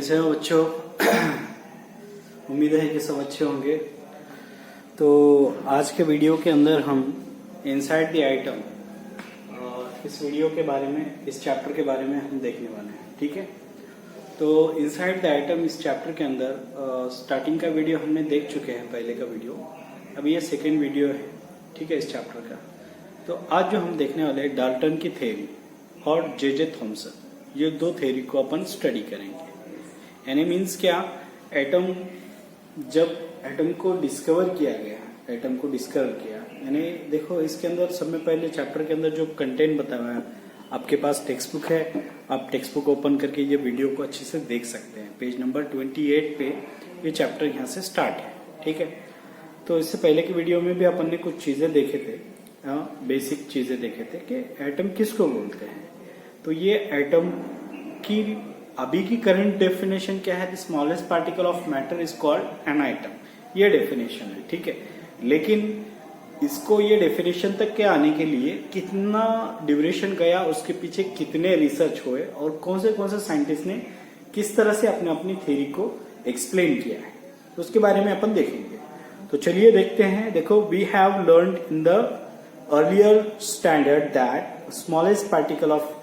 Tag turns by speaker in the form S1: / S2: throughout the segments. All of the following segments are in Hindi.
S1: कैसे हो बच्चों? उम्मीद है कि सब अच्छे होंगे। तो आज के वीडियो के अंदर हम इनसाइड द आइटम इस वीडियो के बारे में, इस चैप्टर के बारे में हम देखने वाले हैं। ठीक है, तो इनसाइड द आइटम इस चैप्टर के अंदर स्टार्टिंग का वीडियो हमने देख चुके हैं, पहले का वीडियो। अभी ये सेकेंड वीडियो है, ठीक है, इस चैप्टर का। तो आज जो हम देखने वाले हैं डाल्टन की थ्योरी और जे थॉमसन, ये दो थ्योरी को अपन स्टडी करेंगे। यानी मीन्स क्या, एटम जब एटम को डिस्कवर किया गया, एटम को डिस्कवर किया, यानी देखो इसके अंदर सब में पहले चैप्टर के अंदर जो कंटेंट बताया है, आपके पास टेक्स्ट बुक है, आप टेक्स्ट बुक ओपन करके ये वीडियो को अच्छे से देख सकते हैं। पेज नंबर 28 पे ये चैप्टर यहाँ से स्टार्ट है। ठीक है, तो इससे पहले की वीडियो में भी अपन ने कुछ चीजें देखे थे, बेसिक चीजें देखे थे कि एटम किसको बोलते हैं। तो ये एटम की अभी की करंट डेफिनेशन क्या है? The smallest particle of matter is called an item, ये डेफिनेशन है। ठीक है, लेकिन इसको ये डेफिनेशन तक के आने के लिए कितना ड्यूरेशन गया, उसके पीछे कितने रिसर्च हुए और कौन से साइंटिस्ट ने किस तरह से अपने अपनी थ्योरी को एक्सप्लेन किया है, तो उसके बारे में अपन देखेंगे। तो चलिए देखते हैं। देखो, we have learned in the earlier standard that smallest particle of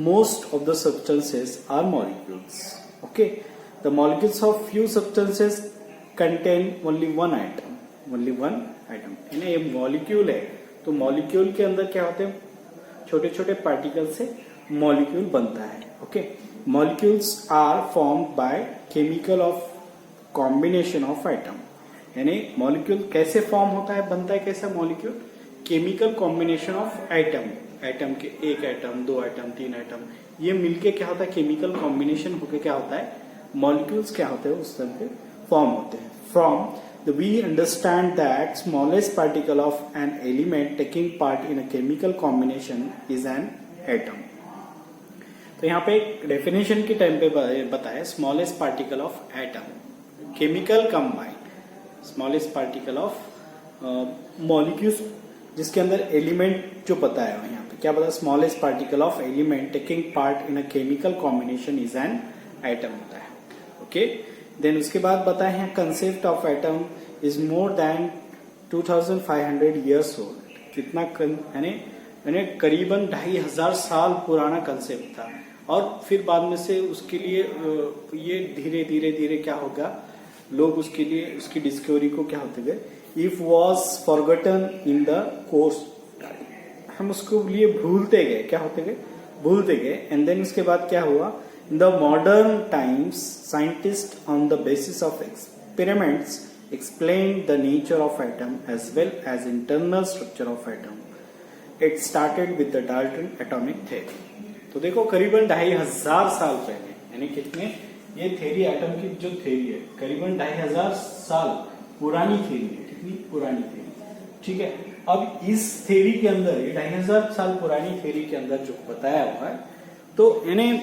S1: most of the substances are molecules. Okay, the molecules of few substances contain only one atom, only one atom. यानी ये मॉलिक्यूल है, तो मॉलिक्यूल के अंदर क्या होते हैं? छोटे छोटे पार्टिकल से मॉलिक्यूल बनता है। Okay, molecules are formed by chemical of combination of atom. यानी मॉलिक्यूल कैसे फॉर्म होता है, बनता है कैसा molecule? Chemical combination of atom. Atom के एक एटम, दो एटम, तीन एटम, ये मिलके क्या होता है? केमिकल कॉम्बिनेशन होके क्या होता है? मॉलिक्यूल्स क्या होते हैं? उस तरह के फॉर्म होते हैं। From the we understand that smallest particle of an element taking part in a chemical combination is an atom. तो यहाँ पे एक डेफिनेशन के टाइम पे बताया, smallest particle of atom, chemical combine, smallest particle of molecules, जिसके अंदर एलिमेंट जो बताया है यहाँ पे, क्या बताया? Smallest particle of element taking part in a chemical combination is an atom होता है। ओके, देन उसके बाद बताए हैं concept of atom is more than 2500 years old. कितना यानी करीबन 2500 साल पुराना कंसेप्ट था। और फिर बाद में से उसके लिए ये धीरे धीरे धीरे क्या होगा, लोग उसके लिए उसकी डिस्कवरी को क्या होते गए, if was forgotten in the course, हम उसको लिए भूलते गए, क्या होते गए? भूलते गए। एंड देन उसके बाद क्या हुआ? In the modern times scientist on the basis of experiments explain the nature of atom as well as internal structure of atom. It started with the Dalton atomic theory. तो देखो, करीबन 2500 साल पहले, यानी कितने, ये थ्योरी, एटम की जो थ्योरी है, करीबन 2500 साल पुरानी थ्योरी है। कितनी पुरानी थ्योरी? ठीक है, अब इस थ्योरी के अंदर, ये 2500 साल पुरानी थ्योरी के अंदर जो बताया हुआ है, तो यानी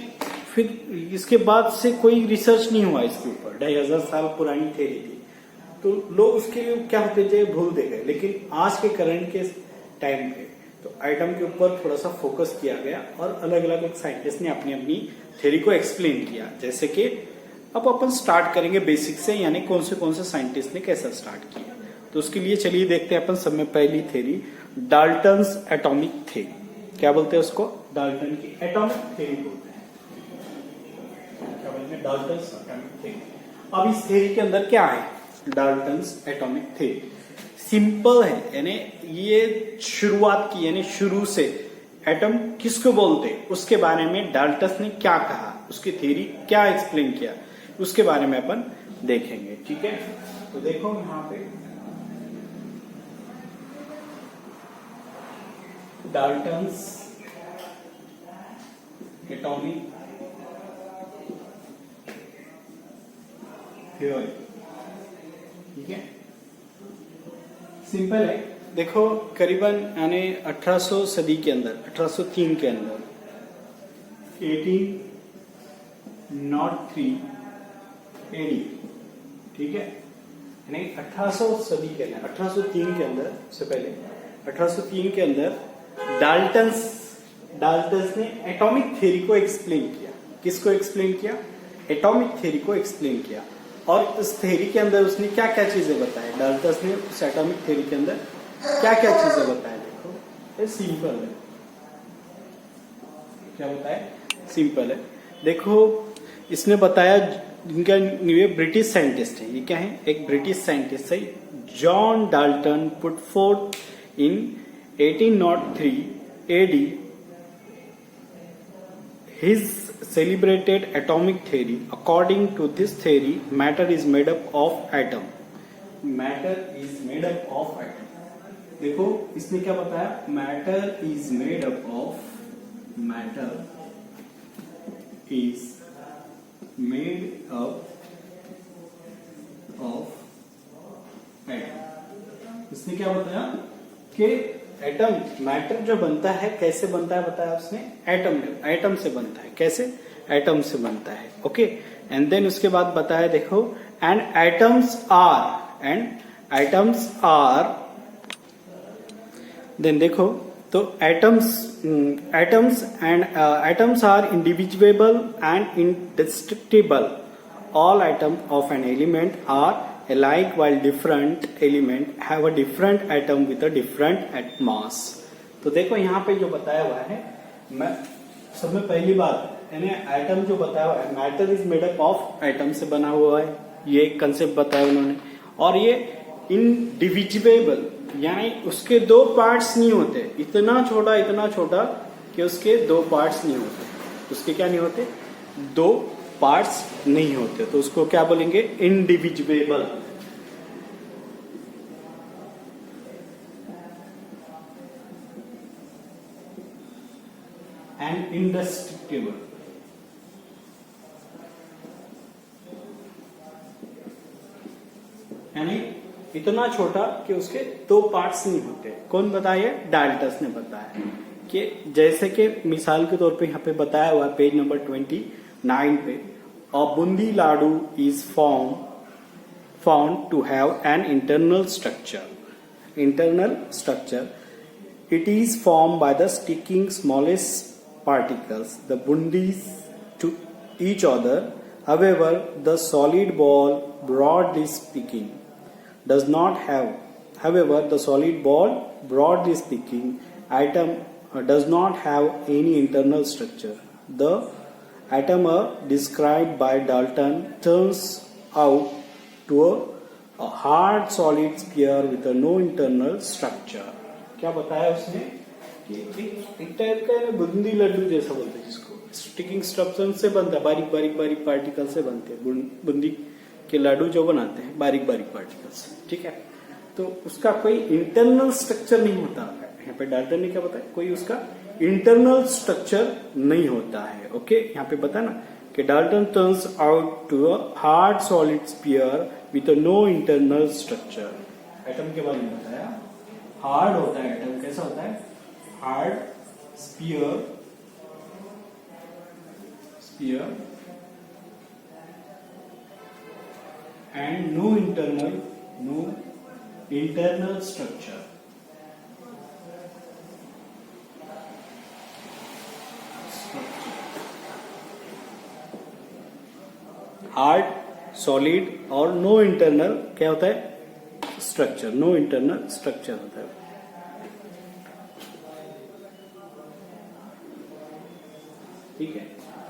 S1: फिर इसके बाद से कोई रिसर्च नहीं हुआ इसके ऊपर। 2500 साल पुरानी थ्योरी थी, तो लोग उसके लिए क्या होते थे, भूलते गए। लेकिन आज के करंट के टाइम पे तो एटम के ऊपर थोड़ा सा फोकस किया गया और अलग अलग साइंटिस्ट ने अपनी अपनी थ्योरी को एक्सप्लेन किया। जैसे कि अब अपन स्टार्ट करेंगे बेसिक से, यानी कौन से साइंटिस्ट ने कैसा स्टार्ट किया। तो उसके लिए चलिए देखते हैं अपन सब में पहली थ्योरी, डाल्टन्स एटॉमिक थ्योरी। क्या बोलते हैं उसको? डाल्टन की एटॉमिक थ्योरी बोलते हैं। क्या बोलते हैं? Dalton's atomic theory. अब इस थ्योरी के अंदर क्या है? डाल्टन्स एटॉमिक थ्योरी सिंपल है, यानी ये शुरुआत की, यानी शुरू से एटम किसको बोलते, उसके बारे में डाल्टन ने क्या कहा, उसकी थ्योरी क्या एक्सप्लेन किया, उसके बारे में अपन देखेंगे। ठीक है, तो देखो यहाँ पे डाल्टन्स एटॉमिक थ्योरी। ठीक है, सिंपल है। देखो, करीबन यानी 1800 सदी के अंदर, 1803 के अंदर, 1803 एडी, ठीक है, यानी 1800 सदी के अंदर, 1803 के अंदर, से पहले 1803 के अंदर डाल्टन्स ने एटॉमिक थ्योरी को एक्सप्लेन किया। किसको एक्सप्लेन किया? एटॉमिक थ्योरी को एक्सप्लेन किया। और इस थ्योरी के अंदर उसने क्या क्या चीजें बताई, डाल्टन ने उस एटॉमिक थ्योरी के अंदर क्या क्या चीजें बताई। देखो ये सिंपल है, क्या बताया, सिंपल है। देखो इसने बताया, इनका ये ब्रिटिश साइंटिस्ट है, ये क्या है, एक ब्रिटिश साइंटिस्ट है, John Dalton put fourth in 1803 AD his celebrated atomic theory. According to this theory, matter is made up of atom. Matter is made up of atom. देखो इसने क्या बताया, matter is made up of atom. इसने क्या बताया कि एटम, मैटर जो बनता है कैसे बनता है बताया उसने, एटम से बनता है। कैसे, एटम से बनता है। ओके, एंड देन उसके बाद बताया देखो, एंड एटम्स आर देन देखो तो atoms are indivisible and indestructible. All atom of an element are alike while different element have a different atom with a different mass. तो देखो यहाँ पे जो बताया हुआ है, मैं सब में पहली बात यानी एटम जो बताया हुआ है, matter is made up of atom से बना हुआ है, ये एक कंसेप्ट बताया उन्होंने। और ये इनडिविजुएबल यानी उसके दो पार्ट्स नहीं होते, इतना छोटा कि उसके दो पार्ट्स नहीं होते, उसके क्या नहीं होते, दो पार्ट्स नहीं होते, तो उसको क्या बोलेंगे, इंडिविजुएबल। And indestructible. यानी इतना छोटा कि उसके दो पार्ट्स नहीं होते। कौन बताया, डाल्टन ने बताया कि जैसे कि मिसाल के तौर पे यहाँ पे बताया हुआ पेज नंबर 29 पे, a bundi laddu is found to have an internal structure. It is formed by the sticking smallest particles, the bundis, to each other. However, the solid ball, broadly speaking, atom does not have any internal structure. The atom described by Dalton turns out to a hard solid sphere with no internal structure. क्या बताया उसने कि एक टाइप का है बूंदी लड्डू जैसा बोलते हैं, जिसको स्टिकिंग स्ट्रक्चर से बनता है, बारीक पार्टिकल से बनते हैं, बूंदी के लड्डू जो बनाते हैं बारीक पार्टिकल्स। ठीक है, तो उसका कोई इंटरनल स्ट्रक्चर नहीं होता है। यहाँ पे डाल्टन ने क्या बताया, कोई उसका इंटरनल स्ट्रक्चर नहीं होता है। ओके, यहाँ पे बता ना कि Dalton turns out to a hard solid sphere with no internal structure. Atom के बारे में बताया, हार्ड होता है एटम, कैसा होता है, hard sphere and no internal structure. Hard, solid और नो इंटरनल क्या होता है, स्ट्रक्चर, नो इंटरनल स्ट्रक्चर होता है। ठीक है,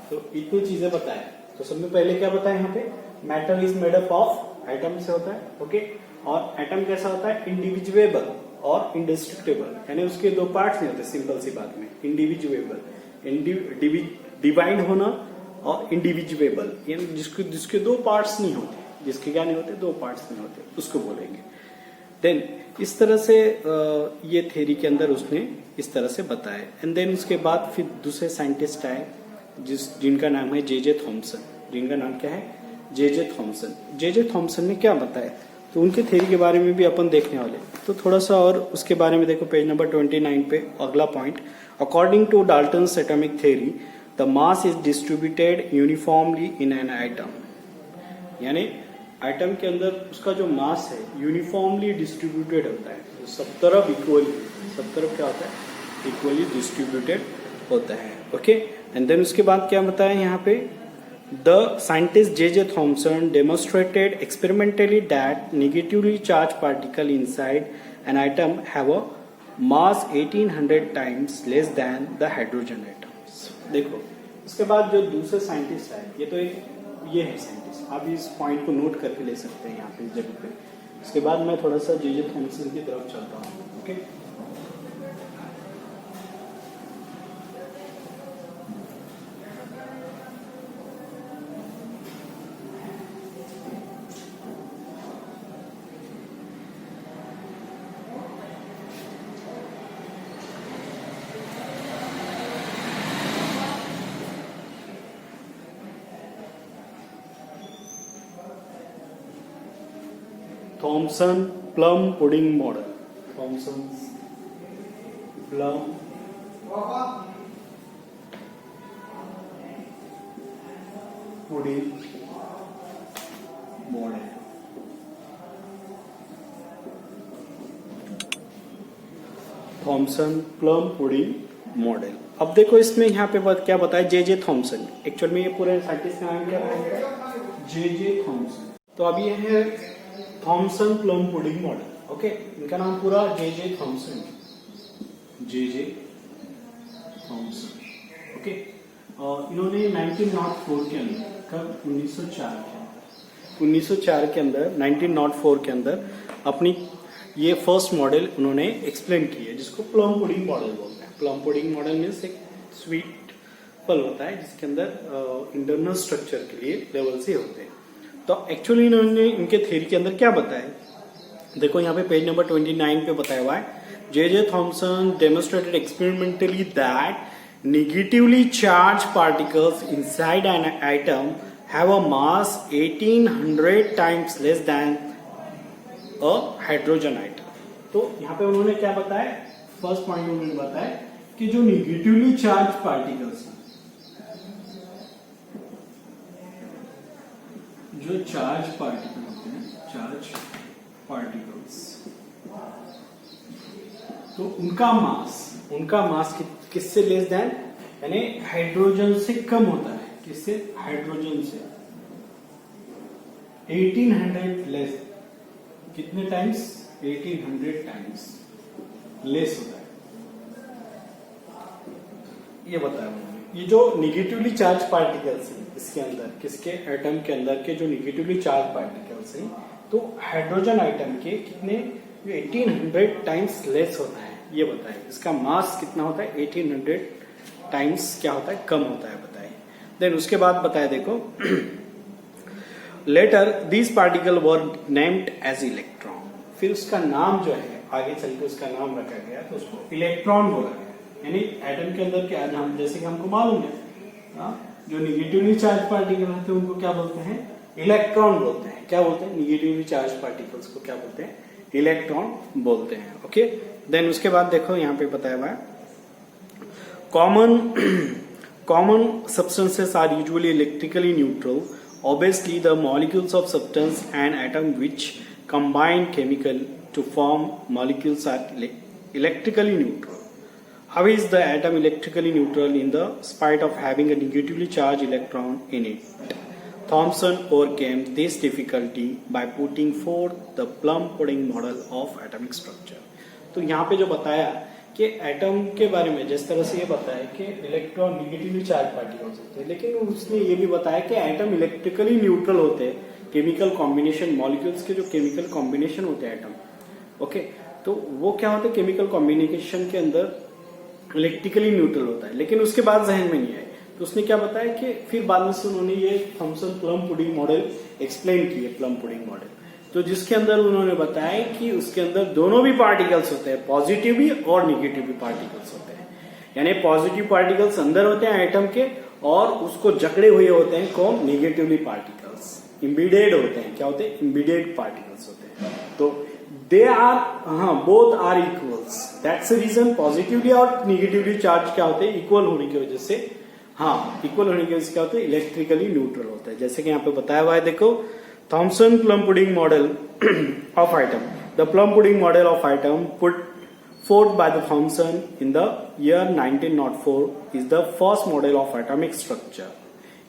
S1: तो इतनी चीजें बताए। तो सबसे पहले क्या बताया यहाँ पे, matter is made up of atom से होता है। ओके, और एटम कैसा होता है, इंडिविजुएबल और इंडिस्ट्रक्टिबल, यानी उसके दो पार्ट्स नहीं होते। सिंपल सी बात में, इंडिविजुएबल डिवाइड होना और इंडिविजुएबल यानी जिसके दो पार्ट्स नहीं होते, जिसके क्या नहीं होते, दो पार्ट्स नहीं होते, उसको बोलेंगे। देन इस तरह से ये थ्योरी के अंदर उसने इस तरह से बताया। एंड देन उसके बाद फिर दूसरे साइंटिस्ट आए जिनका नाम है जे थॉमसन। जिनका नाम क्या है, जे थॉमसन। जे थॉमसन ने क्या बताया, तो उनके थ्योरी के बारे में भी अपन देखने वाले। तो थोड़ा सा और उसके बारे में देखो, पेज नंबर 29 पे अगला point, according to Dalton's atomic theory the mass is distributed uniformly in an atom. यानी एटम के अंदर उसका जो मास है यूनिफॉर्मली डिस्ट्रीब्यूटेड होता है, सब तरफ इक्वली, सब तरफ क्या होता है, इक्वली डिस्ट्रीब्यूटेड होता है। ओके, एंड देन उसके बाद क्या बताया यहाँ पे, The scientist J.J. Thomson demonstrated experimentally that negatively charged particles inside an atom have a mass 1800 times less than the hydrogen atoms. देखो उसके बाद जो दूसरे साइंटिस्ट है ये है साइंटिस्ट, आप इस पॉइंट को नोट करके ले सकते हैं यहाँ पे इस जगह पे। उसके बाद मैं थोड़ा सा J.J. थॉमसन की तरफ चलता हूँ। Okay, Thomson plum pudding model. Thomson's plum pudding model. Thomson plum pudding model. अब देखो इसमें यहाँ पे क्या बताया, J.J. थॉमसन। एक्चुअल में ये पूरे साइंटिस्ट का नाम क्या है, J.J. थॉमसन। तो अब ये है Thomson plum pudding model. Okay, इनका नाम पूरा J.J. Thompson, J.J. Thompson. Okay, इन्होंने 1904 के अंदर, कब 1904 के अंदर 1904 के अंदर अपनी ये फर्स्ट मॉडल उन्होंने एक्सप्लेन की है, जिसको प्लम पुडिंग मॉडल बोलते हैं। प्लम पुडिंग मॉडल में एक स्वीट फल होता है जिसके अंदर इंटरनल स्ट्रक्चर के लिए लेवल से होते हैं। तो एक्चुअली इन्होंने इनके थ्योरी के अंदर क्या बताया, देखो यहाँ पे पेज नंबर 29 पे बताया हुआ है, J.J. Thomson demonstrated experimentally that negatively charge particles inside an atom have a mass 1800 times less than a hydrogen atom. तो यहाँ पे उन्होंने क्या बताया, फर्स्ट पॉइंट उन्होंने बताया कि जो नेगेटिवली चार्ज पार्टिकल्स, जो चार्ज पार्टिकल होते हैं, चार्ज पार्टिकल्स, तो उनका मास किससे लेस देन, यानी हाइड्रोजन से कम होता है। किससे, हाइड्रोजन से 1800 लेस, कितने टाइम्स, 1800 टाइम्स लेस होता है, ये बताया उन्होंने। ये जो निगेटिवली चार्ज पार्टिकल्स हैं इसके अंदर, किसके, एटम के अंदर के जो निगेटिवली चार्ज पार्टिकल्स हैं, तो हाइड्रोजन आइटम के कितने, 1800 टाइम्स लेस होता है, ये बताए। इसका मास कितना होता है, 1800 टाइम्स क्या होता है, कम होता है, बताए। देन उसके बाद बताया, देखो later these particle were named as electron. फिर उसका नाम जो है आगे चल के उसका नाम रखा गया, तो उसको इलेक्ट्रॉन बोला गया। यानी एटम के अंदर क्या, हम जैसे कि हमको मालूम है, जो निगेटिवली चार्ज पार्टिकल होते हैं उनको क्या बोलते हैं, इलेक्ट्रॉन बोलते हैं। क्या बोलते हैं, निगेटिवली चार्ज पार्टिकल्स को क्या बोलते हैं, इलेक्ट्रॉन बोलते हैं। ओके, देन उसके बाद देखो यहाँ पे बताया हुआ है, common substances are usually electrically neutral. Obviously, the molecules of substance and atom which combine chemical to form molecules are electrically neutral. How is the atom electrically neutral in the spite of having a negatively charged electron in it? Thomson overcame this difficulty by putting forth the plum pudding model of atomic structure. तो यहाँ पे जो बताया कि एटम के बारे में, जिस तरह से ये बताया कि इलेक्ट्रॉन निगेटिवली चार्ज पार्टिकल्स होते हैं, लेकिन उसने ये भी बताया कि एटम इलेक्ट्रिकली न्यूट्रल होते हैं। केमिकल कॉम्बिनेशन, मॉलिक्यूल्स के जो केमिकल कॉम्बिनेशन होते हैं एटम, ओके, तो वो क्या होता है, केमिकल कॉम्बिनेशन के अंदर इलेक्ट्रिकली न्यूट्रल होता है। लेकिन उसके बाद जहन में नहीं आए, तो उसने क्या बताया कि फिर बाद में से उन्होंने ये Thomson plum pudding model explain किए, प्लम पुडिंग मॉडल, तो जिसके अंदर उन्होंने बताया कि उसके अंदर दोनों भी पार्टिकल्स होते हैं, पॉजिटिव भी और निगेटिव भी पार्टिकल्स होते हैं। यानी पॉजिटिव पार्टिकल्स अंदर होते हैं एटम के, और उसको जकड़े हुए होते हैं कौन, निगेटिवली पार्टिकल्स, इम्बिडेड होते हैं। क्या होते हैं, इम्बिडेड पार्टिकल्स होते हैं। तो they are, both are equals, that's the reason. Positively और निगेटिवली चार्ज क्या होते हैं, इक्वल होने की वजह से, इक्वल होने की वजह से क्या होते हैं, इलेक्ट्रिकली न्यूट्रल होता है। जैसे कि यहाँ पे बताया हुआ है, देखो Thomson plum pudding model of atom. The plum pudding model of atom put forth by the Thomson in the year 1904 is the first model of atomic structure.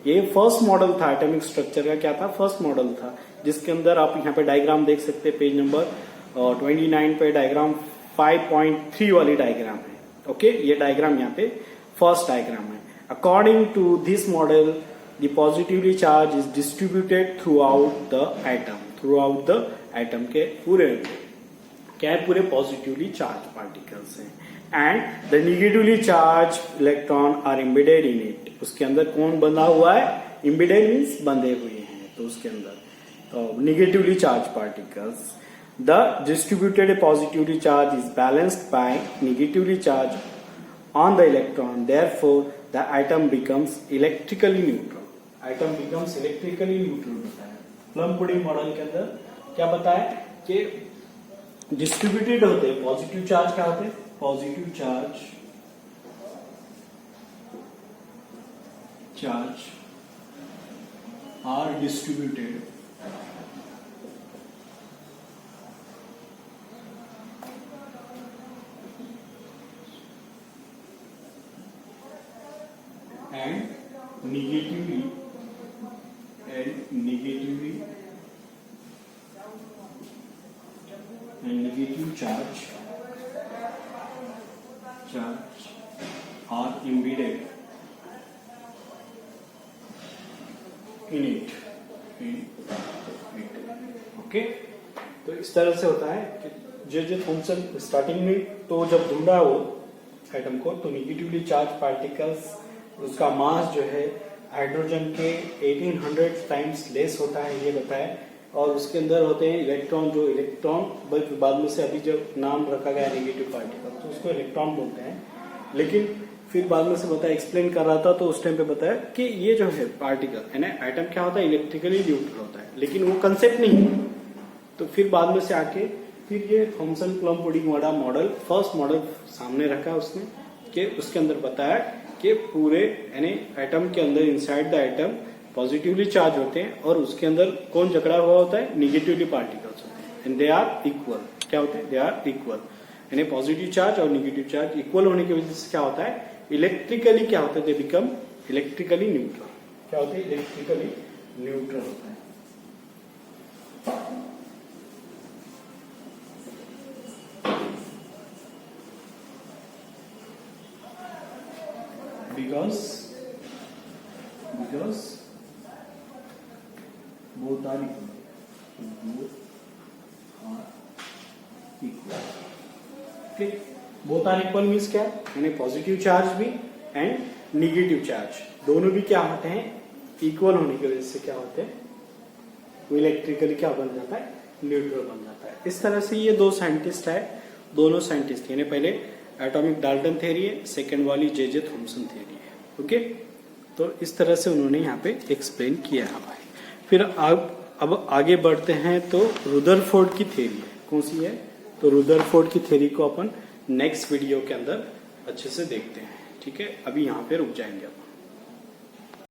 S1: ये फर्स्ट मॉडल था एटॉमिक स्ट्रक्चर का, क्या था, फर्स्ट मॉडल था, जिसके अंदर आप यहाँ पे डायग्राम देख सकते हैं, पेज नंबर 29 पे डायग्राम 5.3 वाली डायग्राम है। ओके, ये डायग्राम यहाँ पे फर्स्ट डायग्राम है। According to this model the positively charge is distributed throughout the atom के पूरे क्या है, पूरे पॉजिटिवली चार्ज पार्टिकल्स हैं, and the negatively charge electron are embedded in it. उसके अंदर कौन बंधा हुआ है, एम्बेडेड मीन्स बंधे हुए हैं, तो उसके अंदर negatively charge particles. The distributed positively charge is balanced bye negatively charge on the electron, therefore the atom becomes electrically neutral. Atom becomes electrically neutral होता है। प्लम पुडिंग मॉडल के अंदर क्या बताया कि डिस्ट्रीब्यूटेड होते हैं पॉजिटिव चार्ज, क्या होते हैं, positive charge are distributed and negatively negative charge are embedded in it. Okay, तो इस तरह से होता है कि जे थॉम्सन स्टार्टिंग में तो जब ढूंढा वो एटम को, तो नेगेटिवली चार्ज पार्टिकल्स, उसका मास जो है हाइड्रोजन के 1800 टाइम्स लेस होता है, ये बताया। और उसके अंदर होते हैं इलेक्ट्रॉन, जो इलेक्ट्रॉन बल्कि बाद में से अभी जब नाम रखा गया नेगेटिव पार्टिकल, तो उसको इलेक्ट्रॉन बोलते हैं। लेकिन फिर बाद में से बताया, एक्सप्लेन कर रहा था तो उस टाइम पे बताया कि ये जो है पार्टिकल है ना, एटम क्या होता है, इलेक्ट्रिकली न्यूट्रल होता है, लेकिन वो कंसेप्ट नहीं है। तो फिर बाद में से आके फिर ये थॉम्सन प्लम पुडिंग वाला मॉडल, फर्स्ट मॉडल सामने रखा उसने, कि उसके अंदर बताया कि पूरे यानी एटम के अंदर, inside the atom positively charge होते हैं, और उसके अंदर कौन जकड़ा हुआ होता है, नेगेटिवली पार्टिकल्स होते हैं, एंड दे आर इक्वल। क्या होते हैं, दे आर इक्वल, यानी पॉजिटिव चार्ज और नेगेटिव चार्ज इक्वल होने की वजह से क्या होता है, इलेक्ट्रिकली क्या होता है, दे बिकम इलेक्ट्रिकली न्यूट्रल। क्या होते हैं, इलेक्ट्रिकली न्यूट्रल होता है। because both are equal. Okay, both are equal means क्या, यानी पॉजिटिव चार्ज भी एंड नेगेटिव चार्ज दोनों भी क्या होते हैं, इक्वल होने की वजह से क्या होते हैं, वो इलेक्ट्रिकली क्या बन जाता है, न्यूट्रल बन जाता है। इस तरह से ये दो साइंटिस्ट है, दोनों साइंटिस्ट यानी पहले एटॉमिक डाल्टन थ्योरी है, सेकेंड वाली जे थॉम्सन थ्योरी है। ओके, तो इस तरह से उन्होंने यहाँ पे एक्सप्लेन किया है भाई। फिर अब आगे बढ़ते हैं, तो रुदरफोर्ड की थ्योरी है, कौन सी है, तो रुदरफोर्ड की थ्योरी को अपन नेक्स्ट वीडियो के अंदर अच्छे से देखते हैं। ठीक है, अभी यहाँ पे रुक जाएंगे अपन।